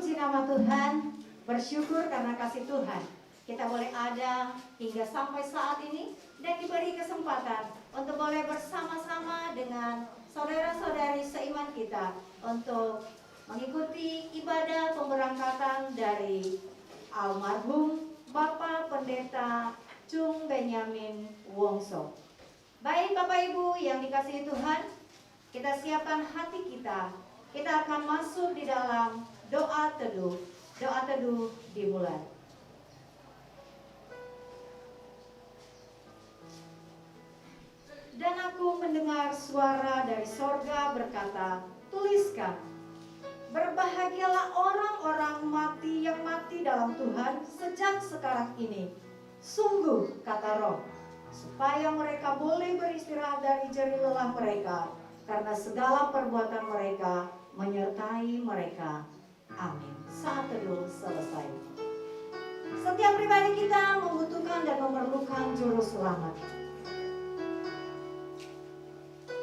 Puji nama Tuhan, bersyukur karena kasih Tuhan. Kita boleh ada hingga sampai saat ini dan diberi kesempatan untuk boleh bersama-sama dengan saudara-saudari seiman kita untuk mengikuti ibadah pemberangkatan dari almarhum Bapak Pendeta Chung Benyamin Wongso. Baik Bapak Ibu yang dikasihi Tuhan, kita siapkan hati kita. Kita akan masuk di dalam doa teduh. Doa teduh dimulai. Dan aku mendengar suara dari sorga berkata, tuliskan, berbahagialah orang-orang mati yang mati dalam Tuhan sejak sekarang ini. Sungguh, kata Roh, supaya mereka boleh beristirahat dari jerih lelah mereka, karena segala perbuatan mereka menyertai mereka. Amin. Saat teduh selesai. Setiap pribadi kita membutuhkan dan memerlukan juru selamat.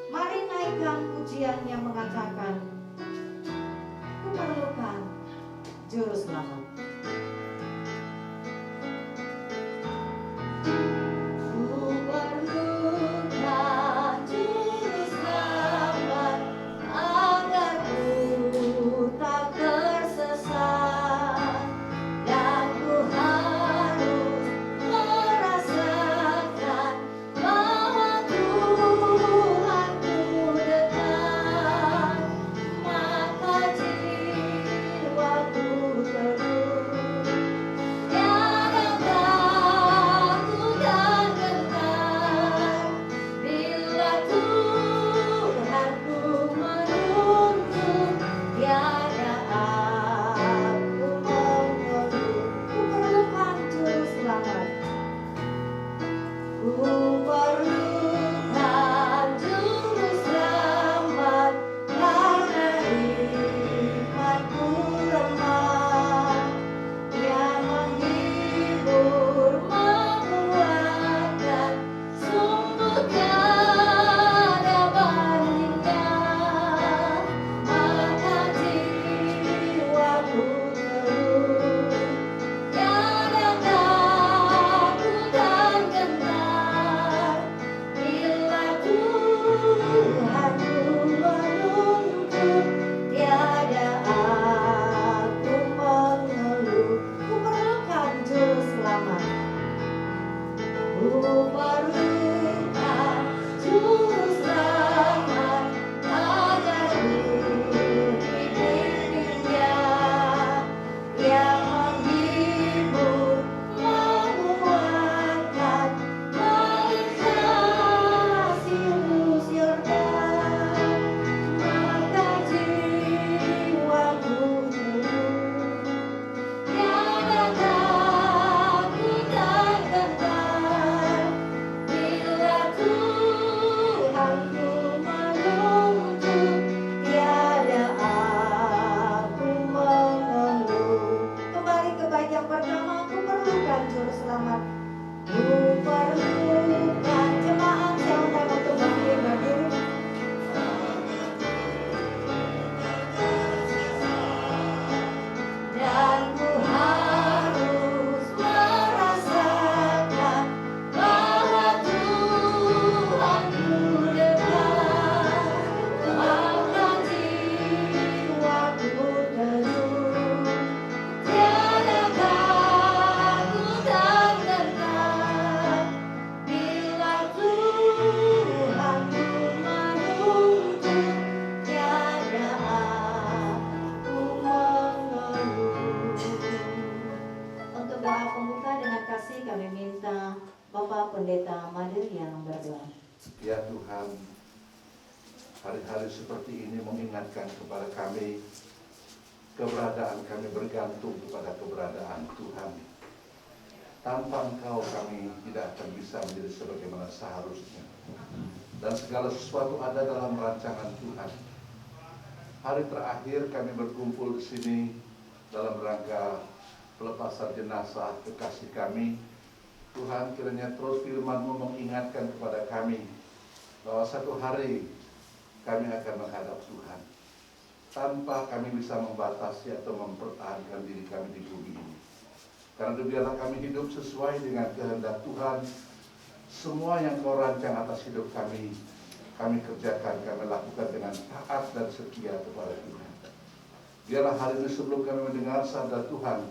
Mari naikkan pujian yang mengatakan, ku memerlukan juru selamat. Ya Tuhan, hari-hari seperti ini mengingatkan kepada kami keberadaan kami bergantung kepada keberadaan Tuhan. Tanpa Engkau kami tidak akan bisa menjadi sebagaimana seharusnya. Dan segala sesuatu ada dalam rancangan Tuhan. Hari terakhir kami berkumpul di sini dalam rangka pelepasan jenazah kekasih kami. Tuhan, kiranya terus firman-Mu mengingatkan kepada kami bahwa satu hari kami akan menghadap Tuhan. tanpa kami bisa membatasi atau mempertahankan diri kami di bumi ini. Karena biarlah kami hidup sesuai dengan kehendak Tuhan. Semua yang Kau rancang atas hidup kami kerjakan, kami lakukan dengan taat dan setia kepada Tuhan. Biarlah hari ini sebelum kami mendengar sabda Tuhan,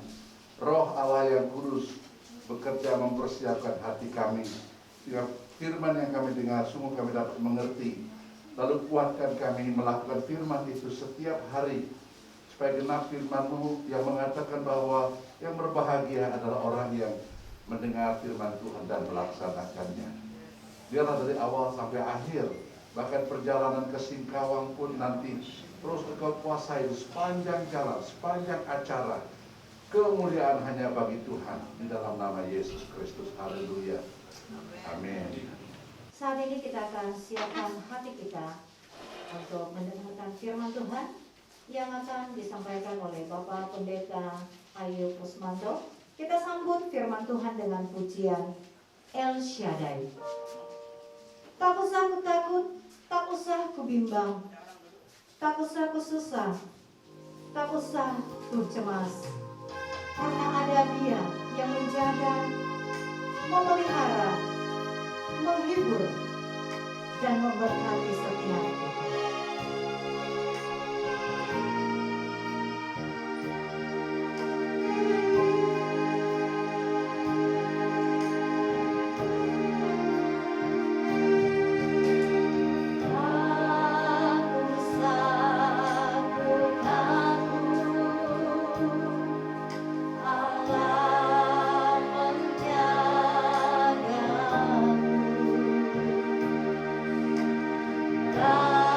Roh Allah yang kudus bekerja mempersiapkan hati kami. Sehingga firman yang kami dengar sungguh kami dapat mengerti. Lalu kuatkan kami melakukan firman itu setiap hari. Supaya genap firman-Mu yang mengatakan bahwa yang berbahagia adalah orang yang mendengar firman Tuhan dan melaksanakannya. Biarlah dari awal sampai akhir, bahkan perjalanan ke Singkawang pun nanti terus Engkau kuasai sepanjang jalan, sepanjang acara. Kemuliaan hanya bagi Tuhan di dalam nama Yesus Kristus. Haleluya. Amin. Saat ini kita akan siapkan hati kita untuk mendengarkan firman Tuhan yang akan disampaikan oleh Bapak Pendeta Ayu Kusmanto. Kita sambut firman Tuhan dengan pujian El Shaddai. Tak usah ku takut, tak usah ku bimbang, tak usah ku susah, tak usah ku cemas, karena ada Dia yang menjaga, memelihara, menghibur, dan memberkati setiap kita. God.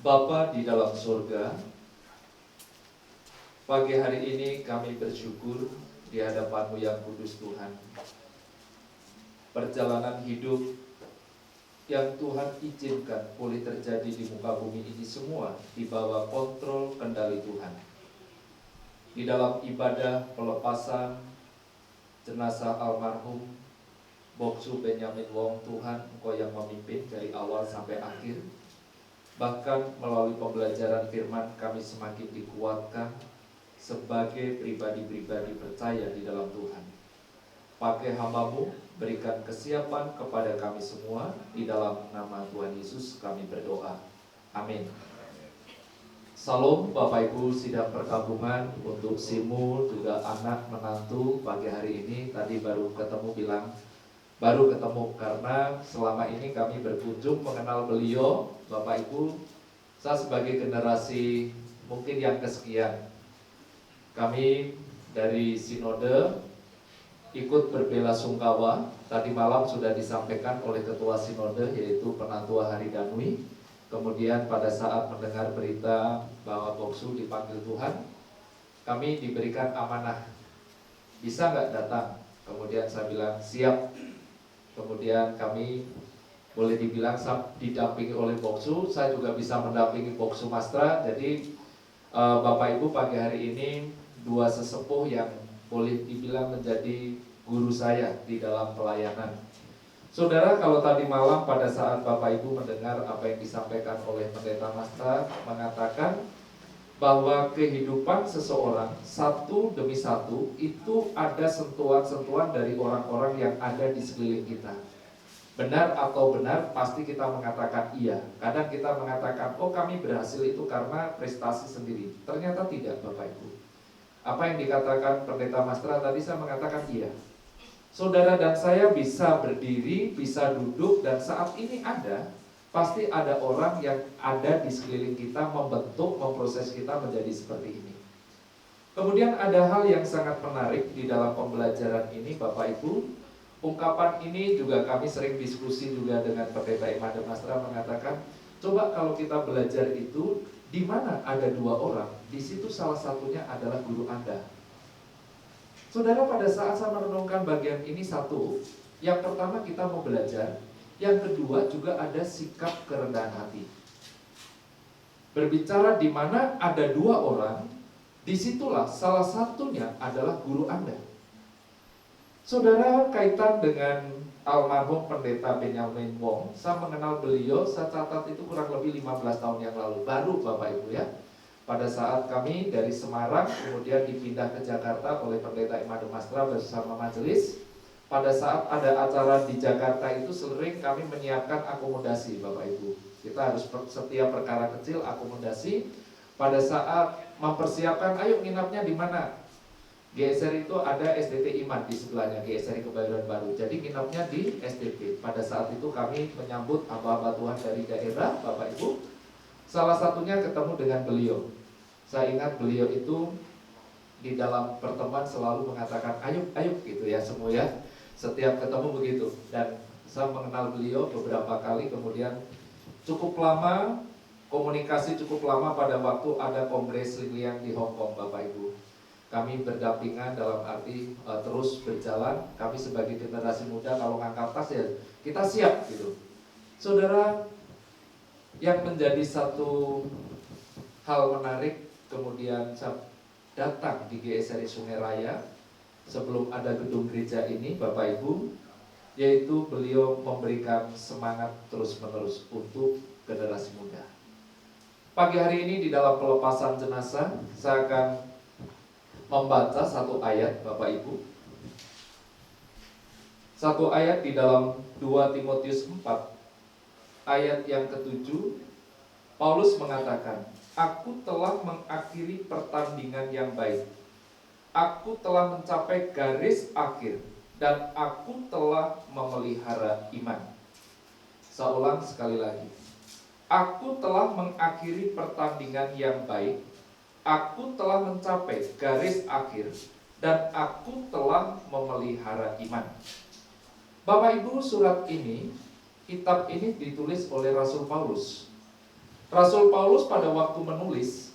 Bapa di dalam surga, pagi hari ini kami bersyukur di hadapan-Mu yang kudus Tuhan. Perjalanan hidup yang Tuhan izinkan boleh terjadi di muka bumi ini semua di bawah kontrol kendali Tuhan. Di dalam ibadah pelepasan jenazah almarhum Boksu Benyamin Wong, Tuhan Engkau yang memimpin dari awal sampai akhir. Bahkan melalui pembelajaran firman kami semakin dikuatkan sebagai pribadi-pribadi percaya di dalam Tuhan. Pakai hamba-Mu, berikan kesiapan kepada kami semua. Di dalam nama Tuhan Yesus kami berdoa. Amin. Salam Bapak Ibu sidang perkampungan, untuk Simu juga anak menantu pagi hari ini. Tadi baru ketemu karena selama ini kami berkunjung mengenal beliau. Bapak Ibu, saya sebagai generasi mungkin yang kesekian, kami dari Sinode ikut berbelasungkawa. Tadi malam sudah disampaikan oleh Ketua Sinode, yaitu Penatua Hari Danui. Kemudian pada saat mendengar berita bahwa Boksu dipanggil Tuhan, kami diberikan amanah, bisa nggak datang? Kemudian saya bilang siap. Kemudian kami boleh dibilang didampingi oleh Boksu. Saya juga bisa mendampingi Boksu Mastra. Jadi Bapak Ibu, pagi hari ini dua sesepuh yang boleh dibilang menjadi guru saya di dalam pelayanan. Saudara, kalau tadi malam pada saat Bapak Ibu mendengar apa yang disampaikan oleh Pendeta Mastra, mengatakan bahwa kehidupan seseorang satu demi satu itu ada sentuhan-sentuhan dari orang-orang yang ada di sekeliling kita. Benar atau benar, pasti kita mengatakan iya. Kadang kita mengatakan, oh kami berhasil itu karena prestasi sendiri. Ternyata tidak, Bapak Ibu. Apa yang dikatakan Pendeta Mastra tadi, saya mengatakan iya. Saudara dan saya bisa berdiri, bisa duduk, dan saat ini ada, pasti ada orang yang ada di sekeliling kita membentuk, memproses kita menjadi seperti ini. Kemudian ada hal yang sangat menarik di dalam pembelajaran ini, Bapak Ibu. Ungkapan ini juga kami sering diskusi juga dengan Pendeta Imade Mastra, mengatakan, coba kalau kita belajar itu, di mana ada dua orang, di situ salah satunya adalah guru Anda. Saudara, pada saat saya merenungkan bagian ini satu, yang pertama kita mau belajar, yang kedua juga ada sikap kerendahan hati. Berbicara di mana ada dua orang, disitulah salah satunya adalah guru Anda. Saudara, kaitan dengan almarhum Pendeta Benyamin Wong, saya mengenal beliau, saya catat itu kurang lebih 15 tahun yang lalu, baru Bapak Ibu ya. Pada saat kami dari Semarang kemudian dipindah ke Jakarta oleh Pendeta Imade Mastra bersama majelis. Pada saat ada acara di Jakarta itu sering kami menyiapkan akomodasi, Bapak Ibu. Kita harus setiap perkara kecil akomodasi. Pada saat mempersiapkan, ayo nginapnya di mana? GSR itu ada SDT Iman di sebelahnya, GSR Kebayoran Baru. Jadi nginapnya di SDT. Pada saat itu kami menyambut hamba-hamba Tuhan dari daerah, Bapak Ibu. salah satunya ketemu dengan beliau. Saya ingat beliau itu di dalam pertemuan selalu mengatakan ayo gitu ya semua ya. Setiap ketemu begitu. Dan saya mengenal beliau beberapa kali, kemudian cukup lama, komunikasi cukup lama pada waktu ada kongres Liliang di Hong Kong, Bapak Ibu. Kami berdampingan dalam arti terus berjalan. Kami sebagai generasi muda kalau ngangkat tas ya kita siap gitu. Saudara, yang menjadi satu hal menarik, kemudian saya datang di GSRI Sungai Raya sebelum ada gedung gereja ini, Bapak Ibu, yaitu beliau memberikan semangat terus-menerus untuk generasi muda. Pagi hari ini di dalam pelepasan jenazah, saya akan membaca satu ayat, Bapak Ibu. Satu ayat di dalam 2 Timotius 4, ayat yang ke-7, Paulus mengatakan, aku telah mengakhiri pertandingan yang baik. Aku telah mencapai garis akhir dan aku telah memelihara iman. Saya ulang sekali lagi. Aku telah mengakhiri pertandingan yang baik. Aku telah mencapai garis akhir dan aku telah memelihara iman. Bapak Ibu, surat ini, kitab ini ditulis oleh Rasul Paulus. Rasul Paulus pada waktu menulis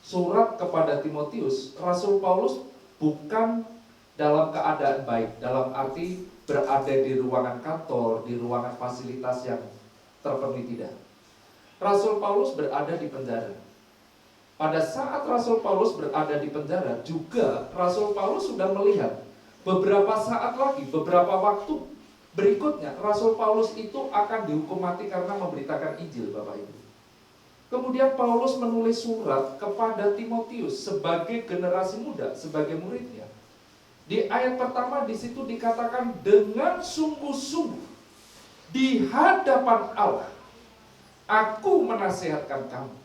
surat kepada Timotius, Rasul Paulus bukan dalam keadaan baik, dalam arti berada di ruangan kantor, di ruangan fasilitas yang terpenuhi, tidak. Rasul Paulus berada di penjara. Pada saat Rasul Paulus berada di penjara, juga Rasul Paulus sudah melihat beberapa saat lagi, beberapa waktu berikutnya, Rasul Paulus itu akan dihukum mati karena memberitakan Injil, Bapak Ibu. Kemudian Paulus menulis surat kepada Timotius sebagai generasi muda, sebagai muridnya. Di ayat pertama di situ dikatakan dengan sungguh-sungguh di hadapan Allah, aku menasihatkan kamu,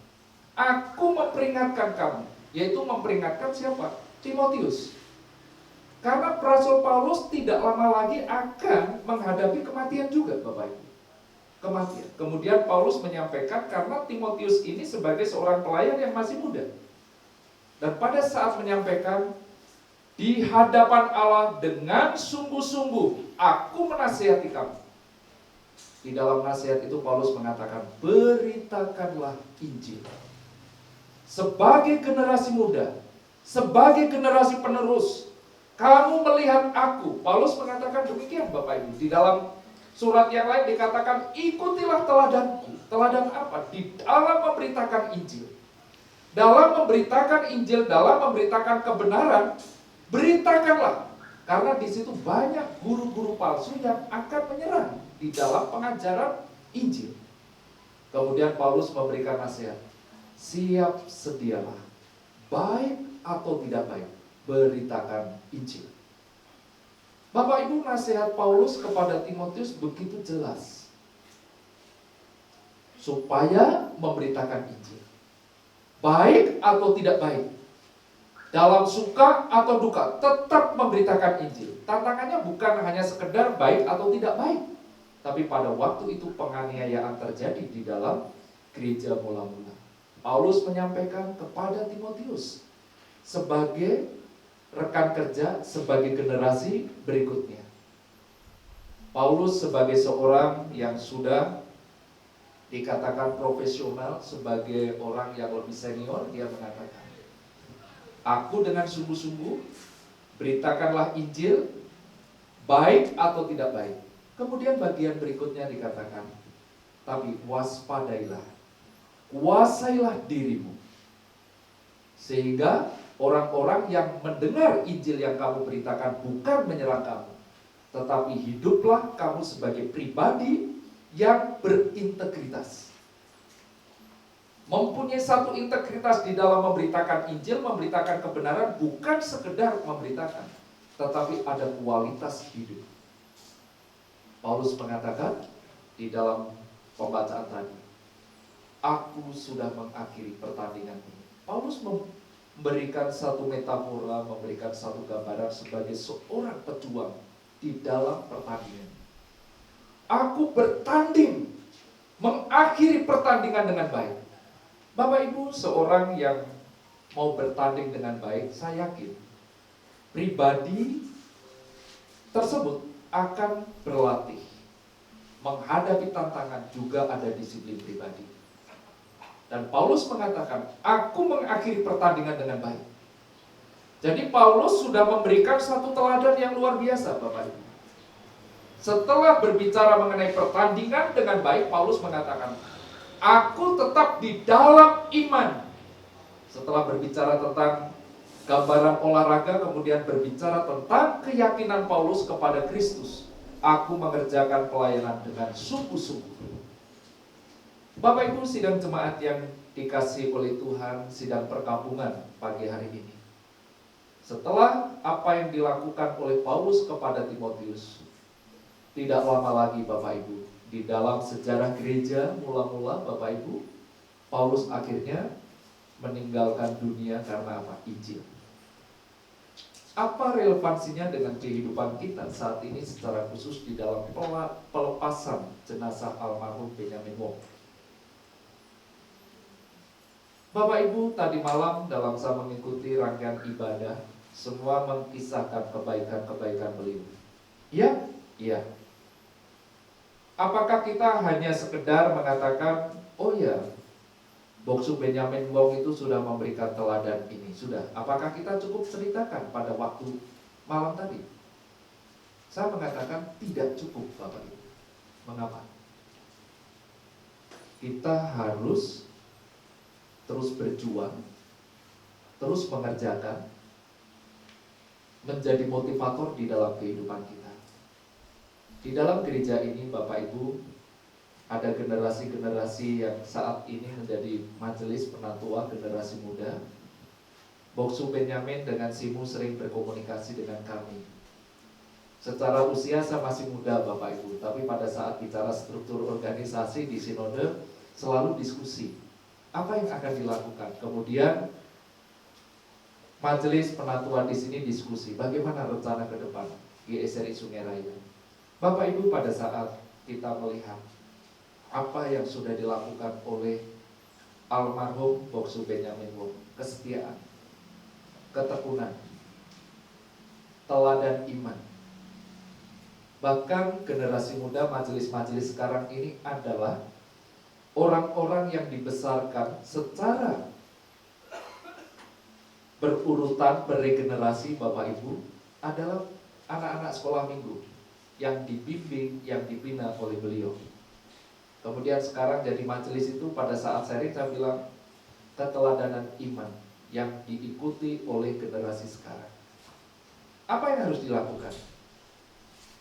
aku memperingatkan kamu, yaitu memperingatkan siapa? Timotius. Karena Rasul Paulus tidak lama lagi akan menghadapi kematian juga, Bapak Ibu. Kematian. Kemudian Paulus menyampaikan karena Timotius ini sebagai seorang pelayan yang masih muda. Dan pada saat menyampaikan di hadapan Allah dengan sungguh-sungguh aku menasihati kamu. Di dalam nasihat itu Paulus mengatakan beritakanlah Injil. Sebagai generasi muda, sebagai generasi penerus, kamu melihat aku. Paulus mengatakan demikian, Bapak Ibu. Di dalam surat yang lain dikatakan, ikutilah teladanku. Teladan apa? Di dalam memberitakan Injil. Dalam memberitakan Injil, dalam memberitakan kebenaran, beritakanlah. Karena di situ banyak guru-guru palsu yang akan menyerang di dalam pengajaran Injil. Kemudian Paulus memberikan nasihat, siap sedialah, baik atau tidak baik, beritakan Injil. Bapak Ibu, nasihat Paulus kepada Timotius begitu jelas. Supaya memberitakan Injil. Baik atau tidak baik. Dalam suka atau duka, tetap memberitakan Injil. Tantangannya bukan hanya sekedar baik atau tidak baik. Tapi pada waktu itu penganiayaan terjadi di dalam gereja mula-mula. Paulus menyampaikan kepada Timotius sebagai rekan kerja, sebagai generasi berikutnya. Paulus sebagai seorang yang sudah dikatakan profesional, sebagai orang yang lebih senior, dia mengatakan, aku dengan sungguh-sungguh beritakanlah Injil, baik atau tidak baik. Kemudian bagian berikutnya dikatakan, tapi waspadailah, kuasailah dirimu, sehingga orang-orang yang mendengar Injil yang kamu beritakan bukan menyerang kamu, tetapi hiduplah kamu sebagai pribadi yang berintegritas. Mempunyai satu integritas di dalam memberitakan Injil, memberitakan kebenaran, bukan sekedar memberitakan, tetapi ada kualitas hidup. Paulus mengatakan di dalam pembacaan tadi, aku sudah mengakhiri pertandingan ini. Paulus memberikan satu metafora, memberikan satu gambaran sebagai seorang pejuang di dalam pertandingan. Aku bertanding, mengakhiri pertandingan dengan baik. Bapak Ibu, seorang yang mau bertanding dengan baik, saya yakin pribadi tersebut akan berlatih. Menghadapi tantangan juga ada disiplin pribadi. Dan Paulus mengatakan, aku mengakhiri pertandingan dengan baik. Jadi Paulus sudah memberikan satu teladan yang luar biasa, Bapak Ibu. Setelah berbicara mengenai pertandingan dengan baik, Paulus mengatakan, aku tetap di dalam iman. Setelah berbicara tentang gambaran olahraga, kemudian berbicara tentang keyakinan Paulus kepada Kristus. Aku mengerjakan pelayanan dengan sungguh-sungguh. Bapak Ibu, sidang jemaat yang dikasihi oleh Tuhan, sidang perkampungan pagi hari ini. Setelah apa yang dilakukan oleh Paulus kepada Timotius, tidak lama lagi Bapak Ibu, di dalam sejarah gereja mula-mula Bapak Ibu, Paulus akhirnya meninggalkan dunia karena apa? Injil. Apa relevansinya dengan kehidupan kita saat ini secara khusus di dalam pelepasan jenazah almarhum Benyamin Wong? Bapak Ibu, tadi malam dalam saya mengikuti rangkaian ibadah, semua mengisahkan kebaikan-kebaikan beliau. Iya? Iya. Apakah kita hanya sekedar mengatakan, oh ya, Boksu Benyamin Wong itu sudah memberikan teladan ini, sudah. Apakah kita cukup ceritakan pada waktu malam tadi? Saya mengatakan tidak cukup, Bapak Ibu. Mengapa? Kita harus terus berjuang, terus mengerjakan, menjadi motivator di dalam kehidupan kita. Di dalam gereja ini, Bapak Ibu, ada generasi-generasi yang saat ini menjadi majelis penatua generasi muda. Boksu Benyamin dengan Simu sering berkomunikasi dengan kami. Secara usia saya masih muda Bapak Ibu, tapi pada saat bicara struktur organisasi di sinode selalu diskusi. Apa yang akan dilakukan? Kemudian majelis penatua di sini diskusi bagaimana rencana ke depan GSRI Sungai Raya. Bapak Ibu, pada saat kita melihat apa yang sudah dilakukan oleh almarhum Boksu Benyamin Wong, kesetiaan, ketekunan, teladan iman. Bahkan generasi muda majelis-majelis sekarang ini adalah orang-orang yang dibesarkan secara berurutan beregenerasi. Bapak Ibu, adalah anak-anak sekolah minggu yang dibimbing, yang dibina oleh beliau. Kemudian sekarang jadi majelis itu pada saat sharing saya bilang keteladanan iman yang diikuti oleh generasi sekarang. Apa yang harus dilakukan?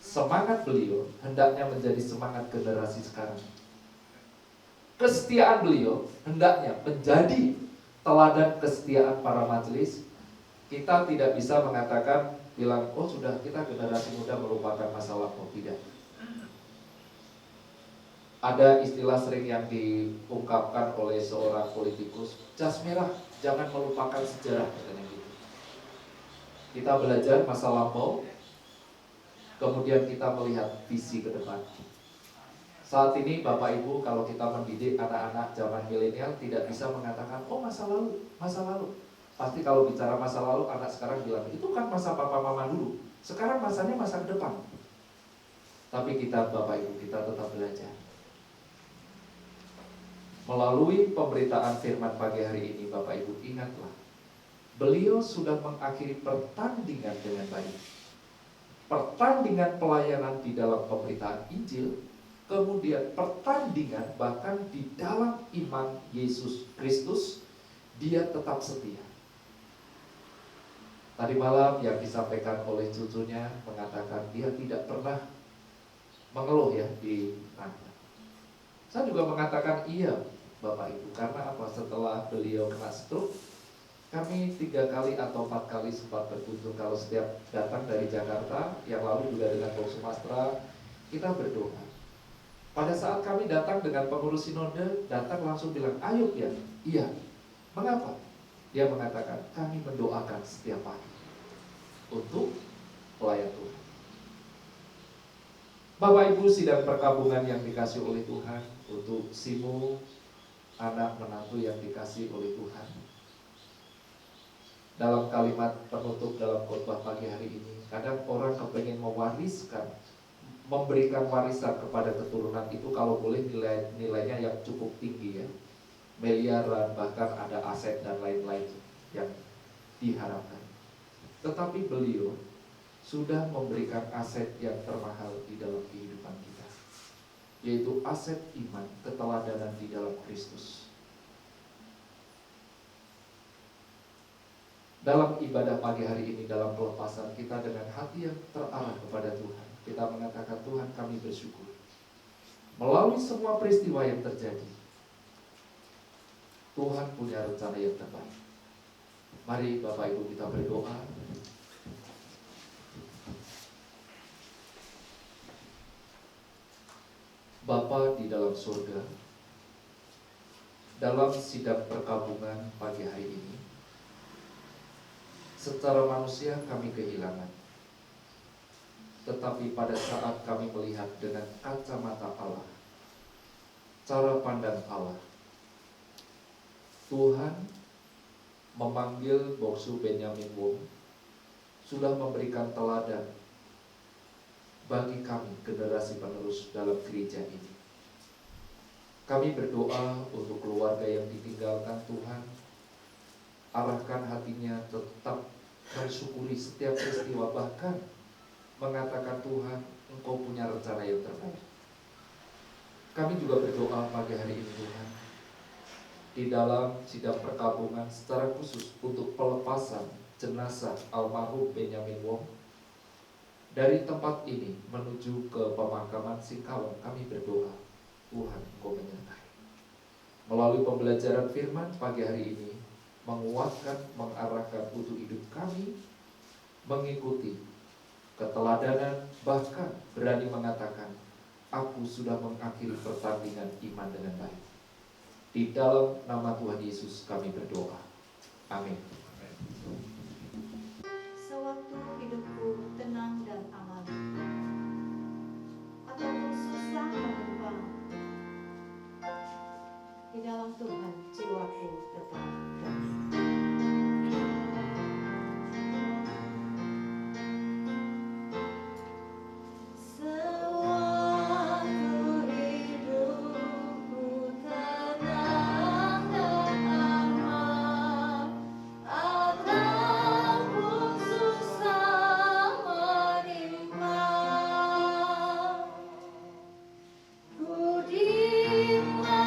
Semangat beliau hendaknya menjadi semangat generasi sekarang. Kesetiaan beliau hendaknya menjadi teladan kesetiaan para majelis. Kita tidak bisa mengatakan, bilang, oh sudah kita generasi muda melupakan masa lampau. Tidak. Ada istilah sering yang diungkapkan oleh seorang politikus, jas merah, jangan melupakan sejarah, katanya gitu. Kita belajar masa lampau, kemudian kita melihat visi ke depan. Saat ini Bapak Ibu, kalau kita mendidik anak-anak zaman milenial tidak bisa mengatakan, oh masa lalu, masa lalu. Pasti kalau bicara masa lalu, anak sekarang bilang, itu kan masa papa mama dulu. Sekarang masanya masa ke depan. Tapi kita Bapak Ibu, kita tetap belajar. Melalui pemberitaan firman pagi hari ini, Bapak Ibu, ingatlah, beliau sudah mengakhiri pertandingan dengan baik. Pertandingan pelayanan di dalam pemberitaan Injil, kemudian pertandingan bahkan di dalam iman Yesus Kristus, dia tetap setia. Tadi malam yang disampaikan oleh cucunya mengatakan dia tidak pernah mengeluh ya di rangka. Saya juga mengatakan iya Bapak Ibu, karena apa? Setelah beliau kena stroke, kami 3 kali atau 4 kali sempat berkunjung. Kalau setiap datang dari Jakarta, yang lalu juga dengan Boksu Mastra, kita berdoa. Pada saat kami datang dengan pengurus sinode, datang langsung bilang, ayo ya, iya. Mengapa? Dia mengatakan, kami mendoakan setiap pagi untuk pelayan Tuhan. Bapak Ibu sidang perkampungan yang dikasih oleh Tuhan, untuk Simu, anak menantu yang dikasih oleh Tuhan. Dalam kalimat penutup dalam khotbah pagi hari ini, kadang orang kepengen mewariskan, memberikan warisan kepada keturunan itu kalau boleh nilainya yang cukup tinggi ya, miliaran, bahkan ada aset dan lain-lain yang diharapkan. Tetapi beliau sudah memberikan aset yang termahal di dalam kehidupan kita, yaitu aset iman, keteladanan di dalam Kristus. Dalam ibadah pagi hari ini, dalam pelepasan kita dengan hati yang terarah kepada Tuhan, kita mengatakan, Tuhan, kami bersyukur melalui semua peristiwa yang terjadi, Tuhan punya rencana yang terbaik. Mari Bapak Ibu kita berdoa. Bapa di dalam surga, dalam sidang perkabungan pagi hari ini, secara manusia kami kehilangan. Tetapi pada saat kami melihat dengan kacamata Allah, cara pandang Allah, Tuhan memanggil Boksu Benyamin Wong, sudah memberikan teladan bagi kami generasi penerus dalam gereja ini. Kami berdoa untuk keluarga yang ditinggalkan Tuhan, arahkan hatinya tetap mensyukuri setiap peristiwa, bahkan mengatakan, Tuhan, Engkau punya rencana yang terbaik. Kami juga berdoa pagi hari ini, Tuhan, di dalam sidang perkabungan secara khusus untuk pelepasan jenazah almarhum Benyamin Wong dari tempat ini menuju ke pemakaman Singkawang. Kami berdoa, Tuhan, Engkau menyertai. Melalui pembelajaran firman pagi hari ini, menguatkan, mengarahkan untuk hidup kami, mengikuti keteladanan, bahkan berani mengatakan, aku sudah mengakhiri pertandingan iman dengan baik. Di dalam nama Tuhan Yesus kami berdoa. Amin. Sewaktu hidupku tenang dan aman, ataupun susah mengembang, di dalam Tuhan jiwaku tetap damai.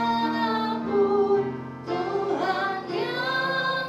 Dimanapun Tuhan yang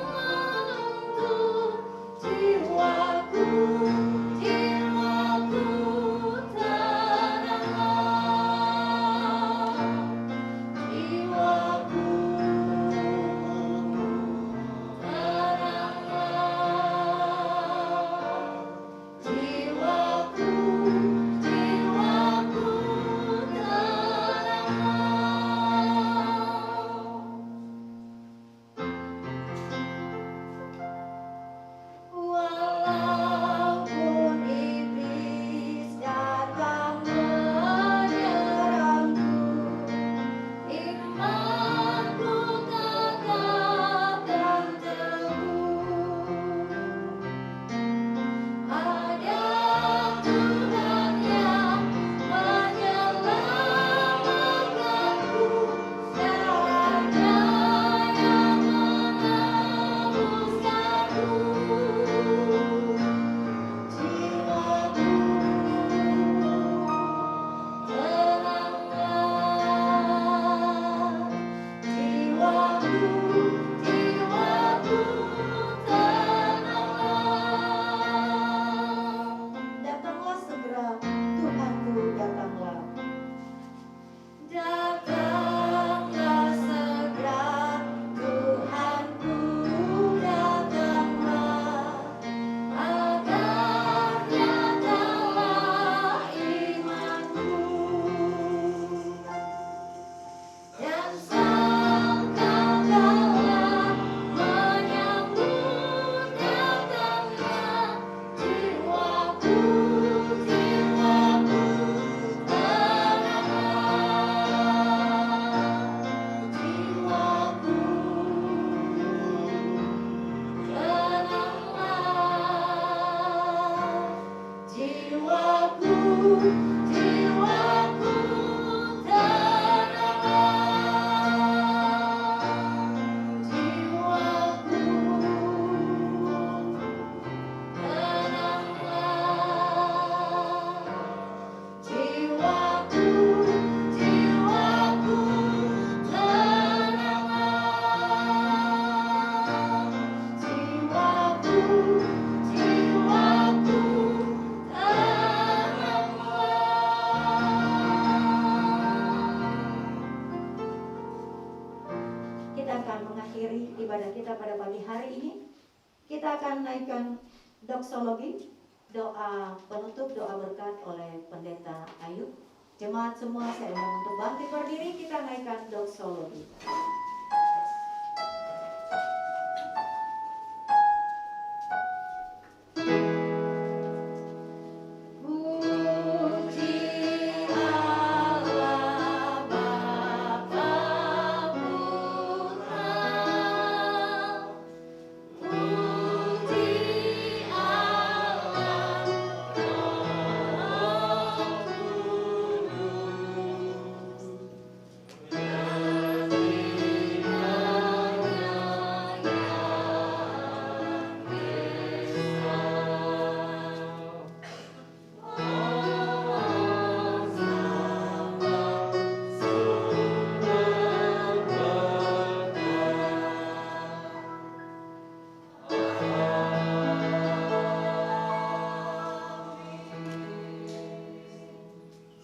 akan mengakhiri ibadah kita pada pagi hari ini. Kita akan naikkan doksologi, doa penutup, doa berkat oleh Pendeta Ayub. Jemaat semua saya undang untuk bangkit berdiri, kita naikkan doksologi.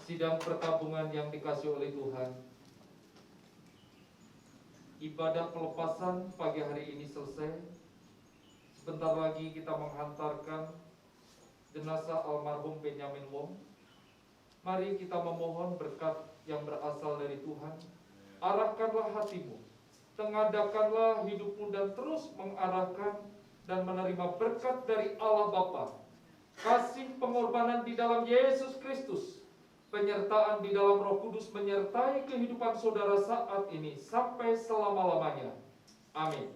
Sidang perkabungan yang dikasihi oleh Tuhan, ibadah pelepasan pagi hari ini selesai. Sebentar lagi kita menghantarkan jenazah almarhum Benyamin Wong. Mari kita memohon berkat yang berasal dari Tuhan. Arahkanlah hatimu, tengadakanlah hidupmu, dan terus mengarahkan dan menerima berkat dari Allah Bapa, kasih pengorbanan di dalam Yesus Kristus, penyertaan di dalam Roh Kudus menyertai kehidupan saudara saat ini sampai selama-lamanya. Amin.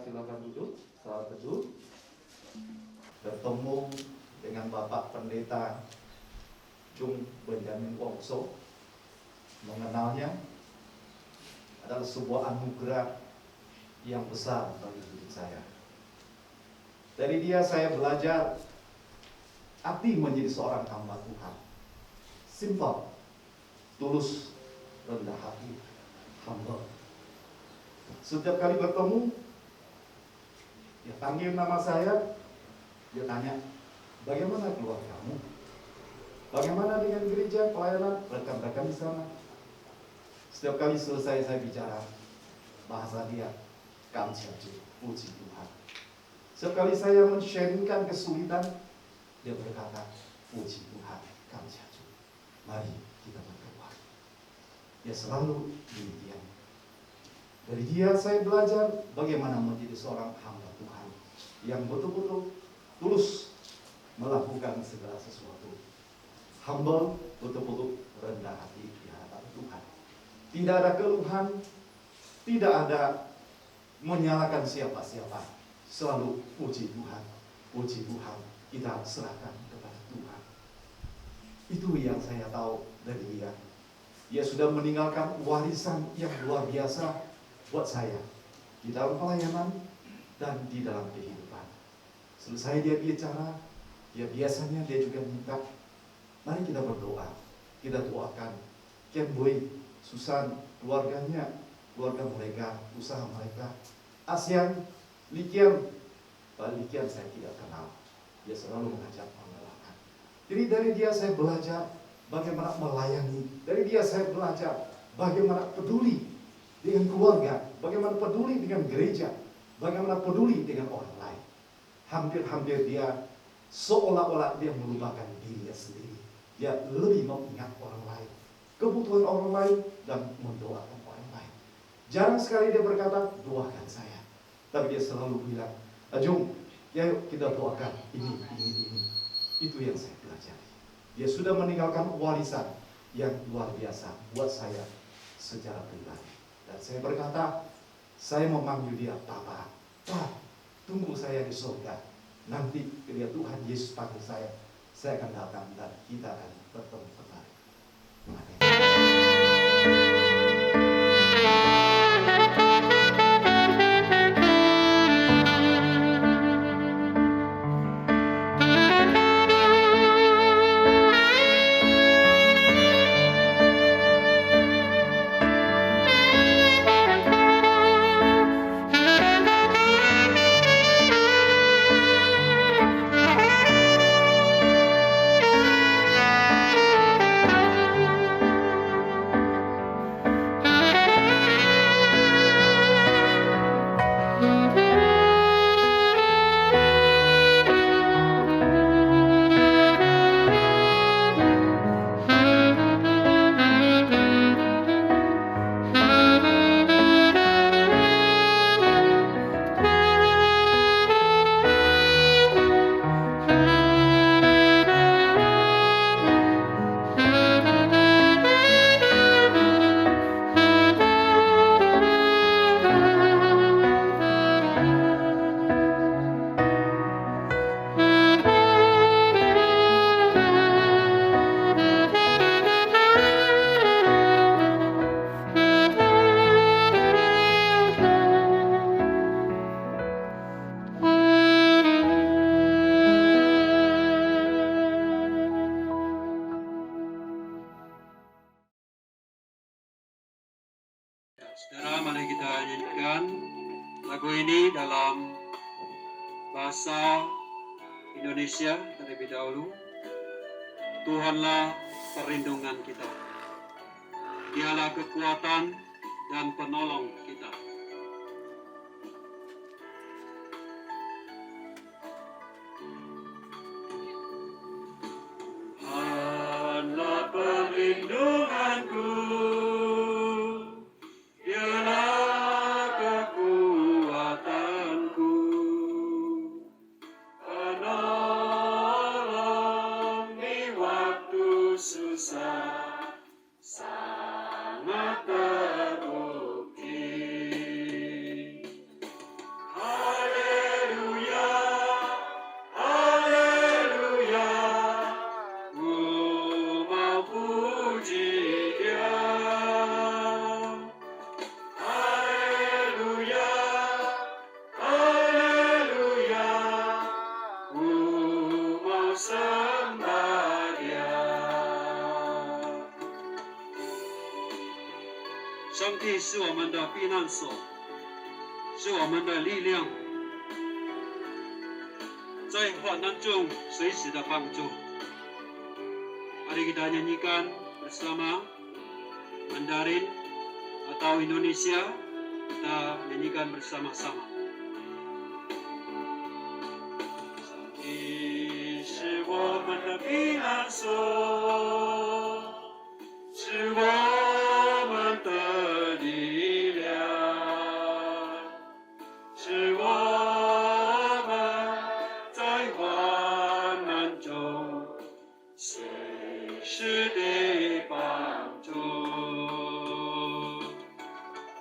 Silakan duduk, saat teduh. Bertemu dengan Bapak Pendeta Chung Benjamin Wongso, mengenalnya adalah sebuah anugerah yang besar bagi hidup saya. Dari dia saya belajar arti menjadi seorang hamba Tuhan. Simple, tulus, rendah hati, humble. Setiap kali bertemu, dia panggil nama saya, dia tanya, bagaimana keluargamu? Bagaimana dengan gereja, pelayanan, rekan-rekan di sana? Setiap kali selesai saya bicara, bahasa dia, kamsiaju, puji Tuhan. Setiap kali saya men-sharingkan kesulitan, dia berkata, puji Tuhan, kamsiaju. Mari kita berdoa. Dia selalu demikian. Dari dia saya belajar bagaimana menjadi seorang hamba Tuhan yang betul-betul tulus melakukan segala sesuatu. Humble, betul-betul rendah hati di hadapan Tuhan. Tidak ada keluhan, tidak ada menyalahkan siapa-siapa. Selalu puji Tuhan, kita serahkan kepada Tuhan. Itu yang saya tahu dari dia. Dia sudah meninggalkan warisan yang luar biasa buat saya di dalam pelayanan dan di dalam kehidupan. Selesai dia bicara, biasanya dia juga minta, mari kita berdoa, kita doakan Ken Boy, Susan, keluarganya, keluarga mereka, usaha mereka, ASEAN, Likian, Likian saya tidak kenal. Dia selalu mengajak mendoakan. Jadi dari dia saya belajar bagaimana melayani, dari dia saya belajar bagaimana peduli dengan keluarga, bagaimana peduli dengan gereja, bagaimana peduli dengan orang lain. Hampir-hampir dia seolah-olah dia melupakan dirinya sendiri. Dia lebih mengingat orang lain, kebutuhan orang lain, dan mendoakan orang lain. Jarang sekali dia berkata, doakan saya. Tapi dia selalu bilang, Ajung, ya yuk kita doakan ini. Itu yang saya pelajari. Dia sudah meninggalkan warisan yang luar biasa buat saya secara pribadi. Dan saya berkata, saya memanggil dia Papa. Pak, tunggu saya di surga. Nanti ketika Tuhan Yesus panggil saya akan datang dan kita akan bertemu kembali. Amin. bahasa Indonesia terlebih dahulu. Tuhanlah perlindungan kita. Dialah kekuatan dan penolong kita. Tuhanlah perlindunganku. Dialah kekuatanku. Penolong di waktu susah, sangat terbukti. Haleluya, haleluya, ku mau puji Dia. Haleluya, haleluya, ku mau sembah Dia. 上帝是我们的避难所，是我们的力量，在患难中随时的帮助。Mari kita nyanyikan bersama Mandarin atau Indonesia, kita nyanyikan bersama-sama. 上帝是我们的避难所，是我们的力量，是我们在患难中随时的帮助。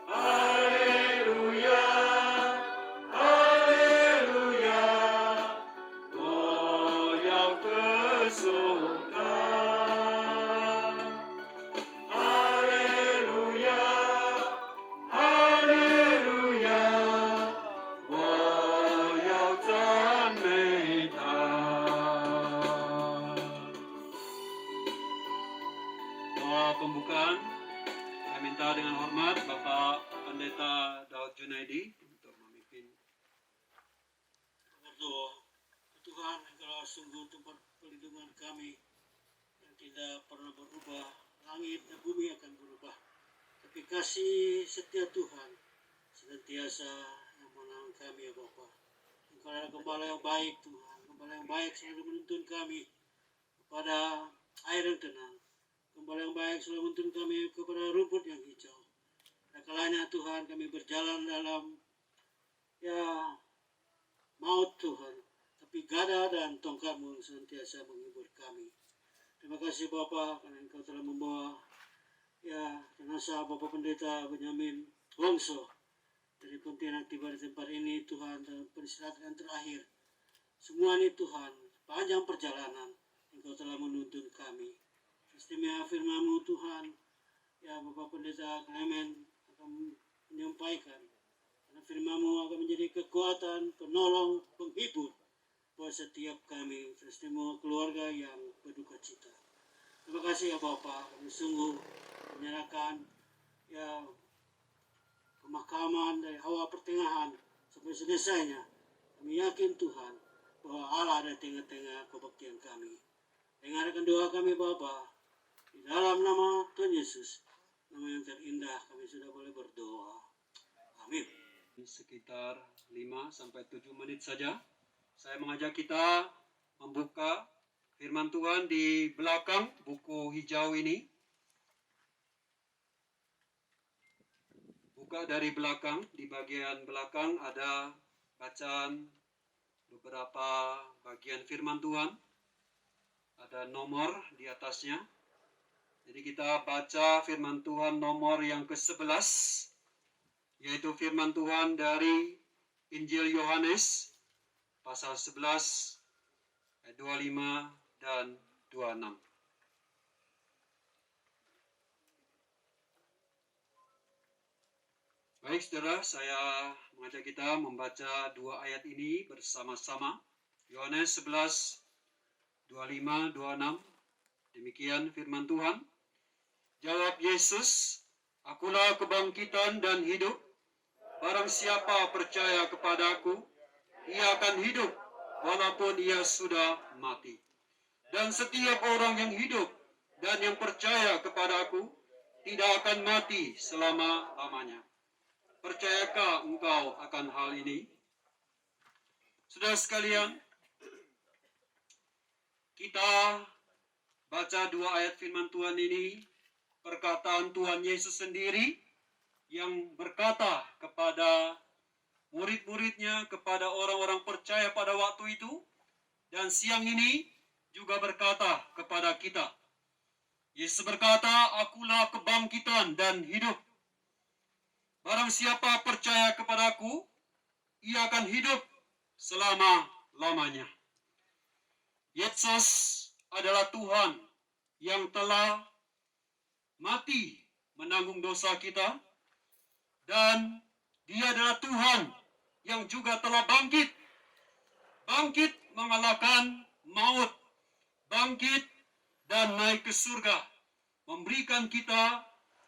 哈利路亚，哈利路亚，我要歌颂他。哈利路亚，哈利路亚，我要赞美他。Doa pembukaan, saya minta dengan hormat Bapak Pendeta Daud Junaidi untuk memimpin. Berdoa, Tuhan, Engkaulah sungguh tempat perlindungan kami yang tidak pernah berubah. Langit dan bumi akan berubah, tapi kasih setia Tuhan senantiasa yang menolong kami, ya Bapa. Engkau adalah gembala yang baik, Tuhan. Gembala yang baik selalu menuntun kami kepada air yang tenang. Gembala yang baik selalu menuntun kami kepada rumput yang hijau. Pada kalanya Tuhan kami berjalan dalam maut Tuhan, tapi gada dan tongkat-Mu senantiasa menghibur kami. Terima kasih Bapa karena Engkau telah membawa jenazah Bapak Pendeta Benyamin Wongso dari Pontianak tiba di tempat ini Tuhan dalam peristirahatan yang terakhir. Semua ini Tuhan, panjang perjalanan Engkau telah menuntun kami. Istimewa firman-Mu Tuhan, ya Bapak Pendeta Clement akan menyampaikan. Karena firman-Mu akan menjadi kekuatan, penolong, penghibur buat setiap kami, semua keluarga yang berduka cita. Terima kasih ya Bapak, kami sungguh menyerahkan pemakaman dari awal pertengahan sampai selesainya. Kami yakin Tuhan bahwa Allah ada di tengah-tengah kebaktian kami. Dengarkan doa kami Bapa, di dalam nama Tuhan Yesus, nama yang terindah kami sudah boleh berdoa. Amin. Sekitar 5-7 menit saja. Saya mengajak kita membuka firman Tuhan di belakang buku hijau ini. Buka dari belakang, di bagian belakang ada bacaan beberapa bagian firman Tuhan. Ada nomor di atasnya. Jadi kita baca firman Tuhan nomor yang ke-11, yaitu firman Tuhan dari Injil Yohanes pasal 11 ayat 25 dan 26. Baik saudara, saya mengajak kita membaca dua ayat ini bersama-sama. Yohanes 11, 25, 26. Demikian firman Tuhan. Jawab Yesus, "Akulah kebangkitan dan hidup. Barang siapa percaya kepadaku, ia akan hidup walaupun ia sudah mati. Dan setiap orang yang hidup dan yang percaya kepada Aku tidak akan mati selama-lamanya. Percayakah engkau akan hal ini? Saudara sekalian, kita baca 2 ayat firman Tuhan ini, perkataan Tuhan Yesus sendiri yang berkata kepada murid-muridnya, kepada orang-orang percaya pada waktu itu, dan siang ini juga berkata kepada kita. Yesus berkata, "Akulah kebangkitan dan hidup. Barang siapa percaya kepadaku, ia akan hidup selama-lamanya." Yesus adalah Tuhan yang telah mati menanggung dosa kita, dan Dia adalah Tuhan yang juga telah bangkit mengalahkan maut, bangkit dan naik ke surga, memberikan kita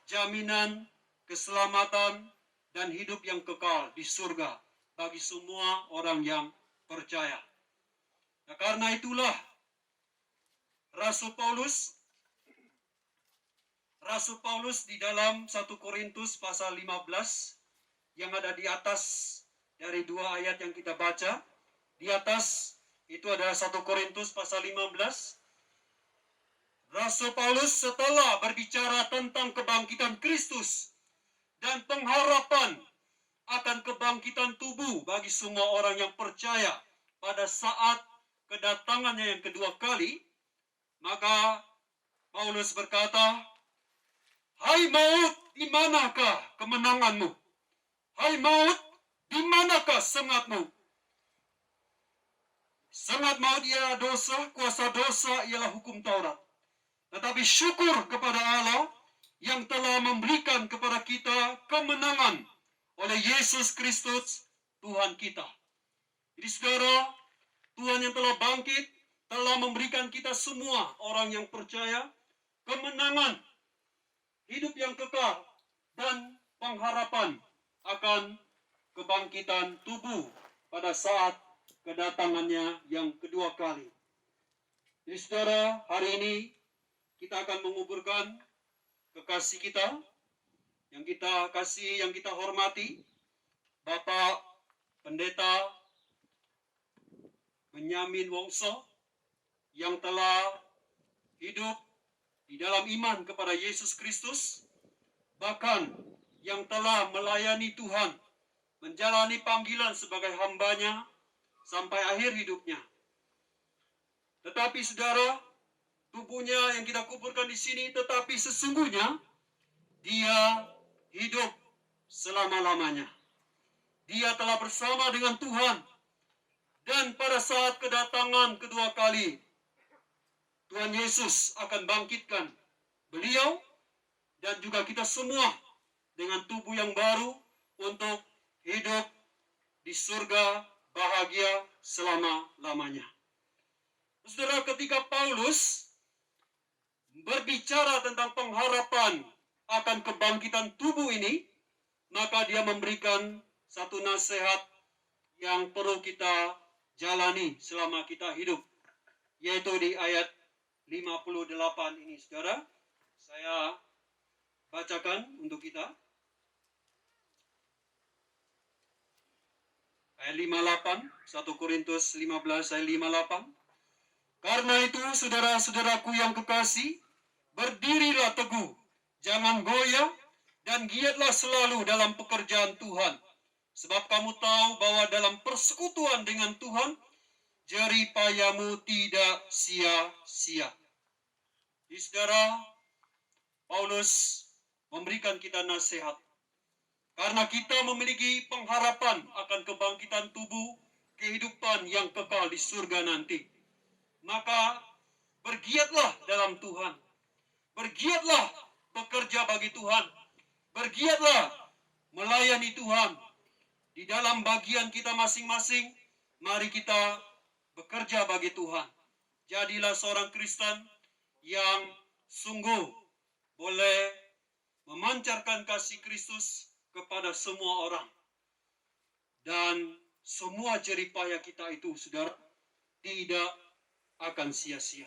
jaminan keselamatan dan hidup yang kekal di surga bagi semua orang yang percaya. Nah, karena itulah Rasul Paulus di dalam 1 Korintus pasal 15 yang ada di atas dari 2 ayat yang kita baca, di atas itu adalah 1 Korintus pasal 15. Rasul Paulus setelah berbicara tentang kebangkitan Kristus dan pengharapan akan kebangkitan tubuh bagi semua orang yang percaya pada saat kedatangannya yang kedua kali, maka Paulus berkata, "Hai maut, di manakah kemenanganmu? Hai maut, di manakah sengatmu? Sengat maut ialah dosa, kuasa dosa ialah hukum Taurat. Tetapi syukur kepada Allah yang telah memberikan kepada kita kemenangan oleh Yesus Kristus Tuhan kita." Jadi saudara, Tuhan yang telah bangkit telah memberikan kita semua orang yang percaya kemenangan, hidup yang kekal, dan pengharapan akan kebangkitan tubuh pada saat kedatangannya yang kedua kali. Jadi saudara, hari ini kita akan menguburkan kekasih kita, yang kita kasih, yang kita hormati, Bapak Pendeta Benyamin Wongso, yang telah hidup di dalam iman kepada Yesus Kristus, bahkan yang telah melayani Tuhan, menjalani panggilan sebagai hambanya sampai akhir hidupnya. Tetapi saudara, tubuhnya yang kita kuburkan di sini, tetapi sesungguhnya dia hidup selama-lamanya. Dia telah bersama dengan Tuhan, dan pada saat kedatangan kedua kali, Tuhan Yesus akan bangkitkan beliau dan juga kita semua dengan tubuh yang baru untuk hidup di surga bahagia selama-lamanya. Saudara, ketika Paulus berbicara tentang pengharapan akan kebangkitan tubuh ini, maka dia memberikan satu nasihat yang perlu kita jalani selama kita hidup, yaitu di ayat 58 ini, saudara. Saya bacakan untuk kita. Ayat 58, 1 Korintus 15 ayat 58. "Karena itu, saudara-saudaraku yang kekasih, berdirilah teguh, jangan goyah, dan giatlah selalu dalam pekerjaan Tuhan. Sebab kamu tahu bahwa dalam persekutuan dengan Tuhan, jerih payahmu tidak sia-sia." Jadi saudara, Paulus memberikan kita nasihat. Karena kita memiliki pengharapan akan kebangkitan tubuh, kehidupan yang kekal di surga nanti, maka bergiatlah dalam Tuhan. Bergiatlah bekerja bagi Tuhan. Bergiatlah melayani Tuhan. Di dalam bagian kita masing-masing, mari kita bekerja bagi Tuhan. Jadilah seorang Kristen yang sungguh boleh memancarkan kasih Kristus kepada semua orang. Dan semua jerih payah kita itu, saudara, tidak akan sia-sia.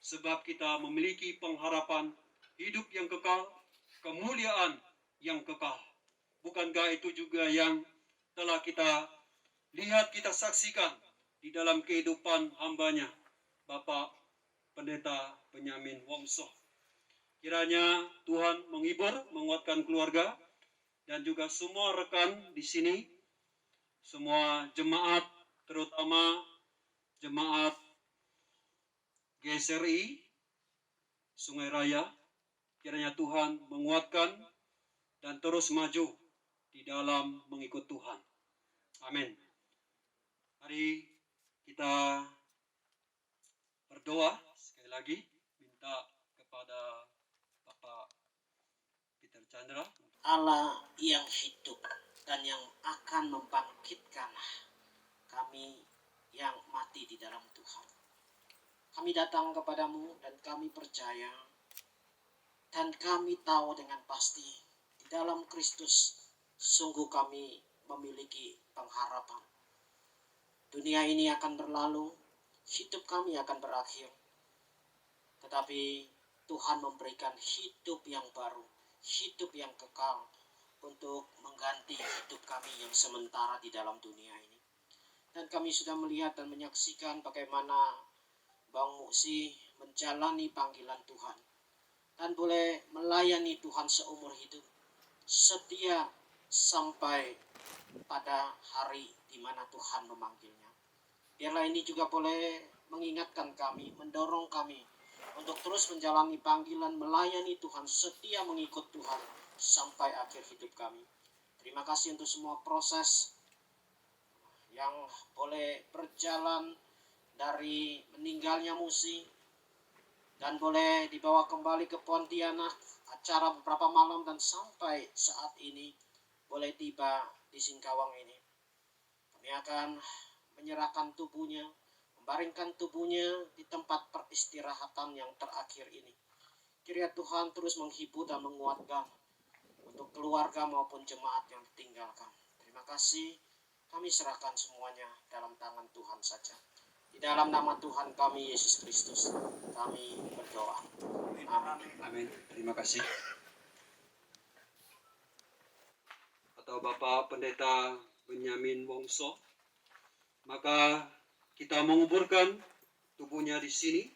Sebab kita memiliki pengharapan hidup yang kekal, kemuliaan yang kekal. Bukankah itu juga yang telah kita lihat, kita saksikan di dalam kehidupan hambanya, Bapak Pendeta Benyamin Wongso. Kiranya Tuhan menghibur, menguatkan keluarga, dan juga semua rekan di sini, semua jemaat, terutama jemaat GSRI Sungai Raya. Kiranya Tuhan menguatkan dan terus maju di dalam mengikut Tuhan. Amin. Mari kita berdoa sekali lagi, minta kepada Bapak Peter Chandra. Allah yang hidup dan yang akan membangkitkan kami yang mati di dalam Tuhan. Kami datang kepadamu dan kami percaya dan kami tahu dengan pasti di dalam Kristus sungguh kami memiliki pengharapan. Dunia ini akan berlalu, hidup kami akan berakhir. Tetapi Tuhan memberikan hidup yang baru, hidup yang kekal untuk mengganti hidup kami yang sementara di dalam dunia ini. Dan kami sudah melihat dan menyaksikan bagaimana Bang Muksi menjalani panggilan Tuhan dan boleh melayani Tuhan seumur hidup, setia sampai pada hari di mana Tuhan memanggilnya. Biarlah ini juga boleh mengingatkan kami, mendorong kami untuk terus menjalani panggilan, melayani Tuhan, setia mengikut Tuhan sampai akhir hidup kami. Terima kasih untuk semua proses yang boleh berjalan dari meninggalnya Musi dan boleh dibawa kembali ke Pontianak, acara beberapa malam dan sampai saat ini boleh tiba di Singkawang ini. Kami akan menyerahkan tubuhnya, membaringkan tubuhnya di tempat peristirahatan yang terakhir ini. Kiranya Tuhan terus menghibur dan menguatkan untuk keluarga maupun jemaat yang ditinggalkan. Terima kasih, kami serahkan semuanya dalam tangan Tuhan saja. Di dalam nama Tuhan kami Yesus Kristus, kami berdoa. Amin. Amin. Terima kasih. Atau Bapak Pendeta Benyamin Wongso, maka kita menguburkan tubuhnya di sini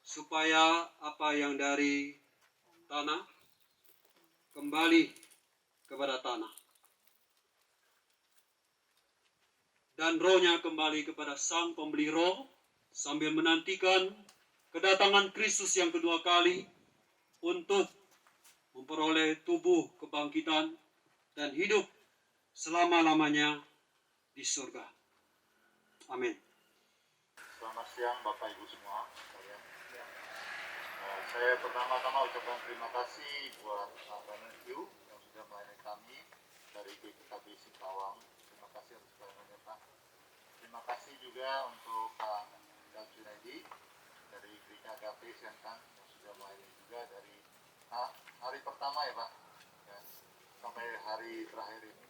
supaya apa yang dari tanah kembali kepada tanah dan rohnya kembali kepada Sang Pembeli Roh, sambil menantikan kedatangan Kristus yang kedua kali untuk memperoleh tubuh kebangkitan dan hidup selama-lamanya di surga. Amin. Selamat siang Bapak Ibu semua sekalian. Saya pertama-tama ucapkan terima kasih buat Pak Q yang sudah melayani kami dari GKKB Singkawang. Terima kasih atas pelayanannya Pak. Terima kasih juga untuk Pak Junaidi dari Gereja Agape Sentang yang sudah melayani juga dari hari pertama ya Pak, ya, sampai hari terakhir ini.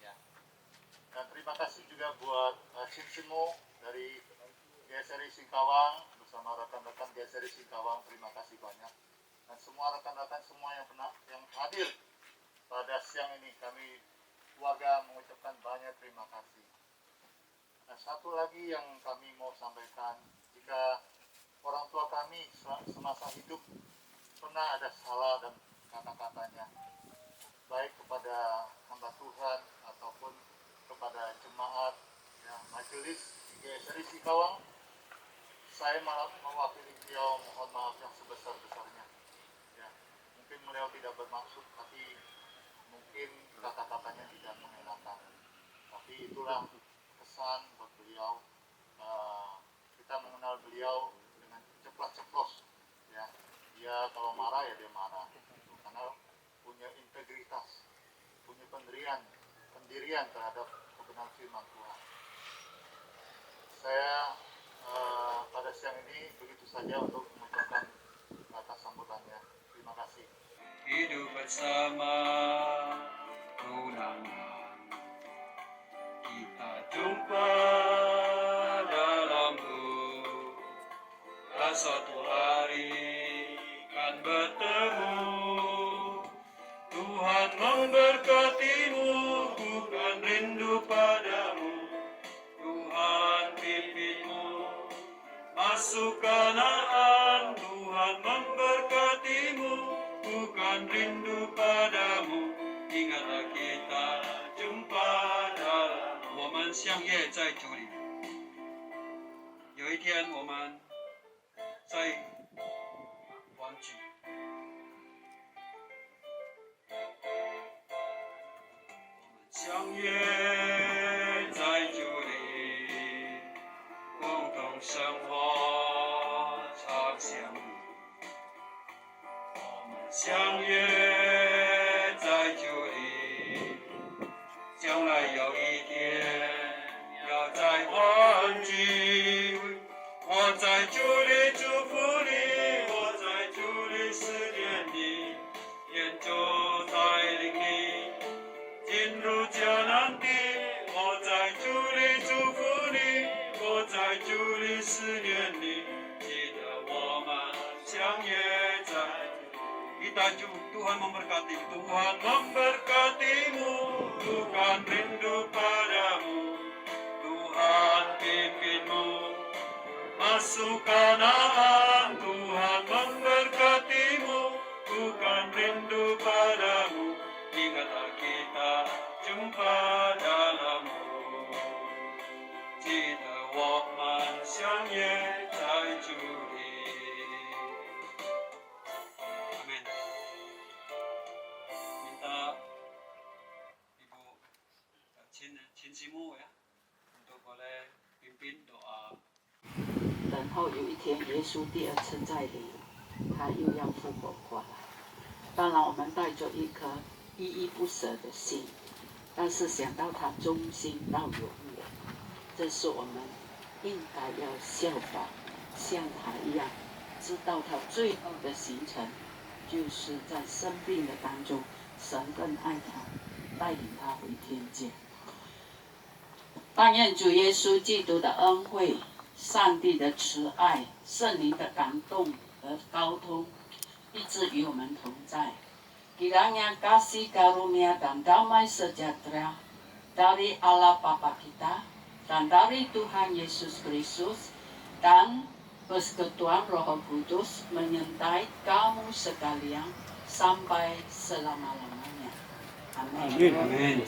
Ya. Dan terima kasih juga buat Sinsimo dari GSRI Singkawang bersama rekan-rekan GSRI Singkawang. Terima kasih banyak. Dan semua rekan-rekan semua yang hadir pada siang ini, kami keluarga mengucapkan banyak terima kasih. Nah, satu lagi yang kami mau sampaikan, jika orang tua kami semasa hidup pernah ada salah dan kata-katanya, baik kepada hamba Tuhan ataupun kepada jemaat, ya, majelis GSRI Singkawang, saya mewakili beliau mohon maaf yang sebesar-besarnya. Ya, mungkin beliau tidak bermaksud, tapi mungkin kata-katanya tidak mengenakan. Tapi itulah kesan buat beliau. Kita mengenal beliau dengan ceplas-ceplos. Ya, dia kalau marah ya dia marah. Karena punya integritas, punya pendirian terhadap kebenaran firman Tuhan. Saya pada siang ini begitu saja untuk mengucapkan kata sambutannya. Terima kasih. Hidup bersama tunangan jumpa dalam-Mu. Suatu hari kan bertemu. Tuhan memberkati-Mu, bukan rindu padamu. Tuhan pimpin-Mu masuk Kanaan. Tuhan memberkati-Mu, bukan rindu padamu. Ingatlah kita jumpa dalam 我们相约在主里。有一天我们在欢聚，我们相约在主里，共同生活，常相遇。我们相约在主里，将来有一天要再欢聚。我在主里祝福你，我在主里思念你，愿主带领你进入迦南地。我在主里祝福你，我在主里思念你，记得我们相约在kita Tuhan memberkati, Tuhan memberkati-Mu, bukan rindu padamu. Tuhan pimpin-Mu masuk Kanaan. Tuhan memberkati-Mu, bukan rindu padamu. Ingatlah kita jumpa dalam-Mu. 记得我们相约在主里。Amin. Minta Ibu Chin Simu ya untuk boleh pimpin doa. 然后有一天，耶稣第二次再临，他又要复活过来。当然，我们带着一颗依依不舍的心，但是想到他忠心到永远，这是我们应该要效法，像他一样，知道他最后的行程，就是在生病的当中，神更爱他，带领他回天界。但愿主耶稣基督的恩惠、上帝的慈爱、圣灵的感动和沟通，一直与我们同在。Kiranya kasih karunia dan damai sejahtera dari Allah Bapa kita dan dari Tuhan Yesus Kristus dan persekutuan Roh Kudus menyertai kamu sekalian sampai selama-lamanya. Amin. Amin.